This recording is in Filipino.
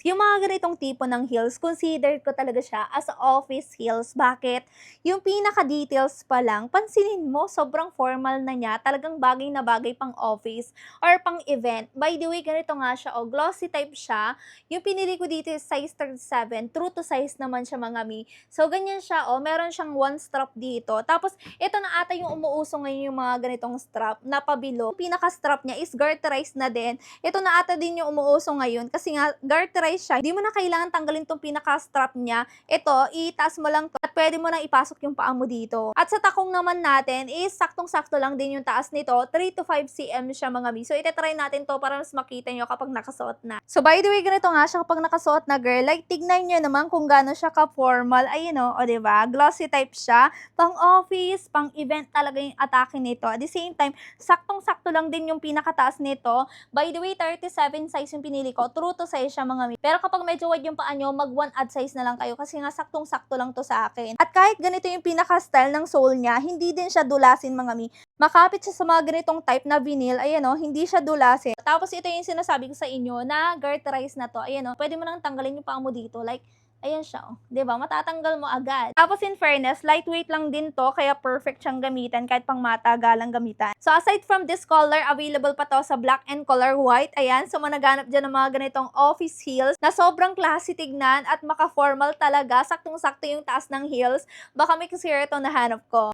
Yung mga ganitong tipo ng heels, consider ko talaga siya as office heels. Bakit? Yung pinaka-details pa lang, pansinin mo, sobrang formal na niya. Talagang bagay na bagay pang office or pang event. By the way, ganito nga siya, oh, glossy type siya. Yung pinili ko dito is size 37. True to size naman siya, mga mi. So, ganyan siya, oh. Meron siyang one strap dito. Tapos, ito na ata yung umuuso ngayon yung mga ganitong strap na pabilo. Yung pinaka-strap niya is garterized na din. Ito na ata din yung umuuso ngayon kasi nga garterized siya. Hindi mo na kailangan tanggalin tong pinaka-strap niya. Ito, itaas mo lang to at pwede mo nang ipasok yung paa mo dito. At sa takong naman natin is saktong-sakto lang din yung taas nito. 3 to 5 cm siya, mga mi. So, itetry natin to para mas makita nyo kapag nakasuot na. So, by the way, ganito nga siya kapag nakasuot na, girl. Like, tignan nyo naman kung gaano siya ka-formal. Ayun o, diba? Glossy type siya. Pang office, pang event talaga yung atake nito. At the same time, saktong-sakto lang din yung pinakataas nito. By the way, 37 size yung pinili ko. True to size siya, mga mi. Pero kapag medyo wide yung paa nyo, mag 1 odd size na lang kayo kasi nga saktong-sakto lang to sa akin. At kahit ganito yung pinaka-style ng sole niya, hindi din siya dulasin, mga mi. Makapit siya sa mga ganitong type na vinyl. Ayan o, hindi siya dulasin. Tapos ito yung sinasabi ko sa inyo na garterized na to. Ayan o, pwede mo nang tanggalin yung paa mo dito. Like, ayan siya, oh. 'Di ba? Matatanggal mo agad. Tapos in fairness, lightweight lang din to, kaya perfect siyang gamitan kahit pang matagalang gamitan. So aside from this color, available pa to sa black and color white. Ayan, so managanap dyan ng mga ganitong office heels na sobrang classy tignan at maka-formal talaga. Saktong-sakto yung taas ng heels. Baka may kasi ito nahanap ko.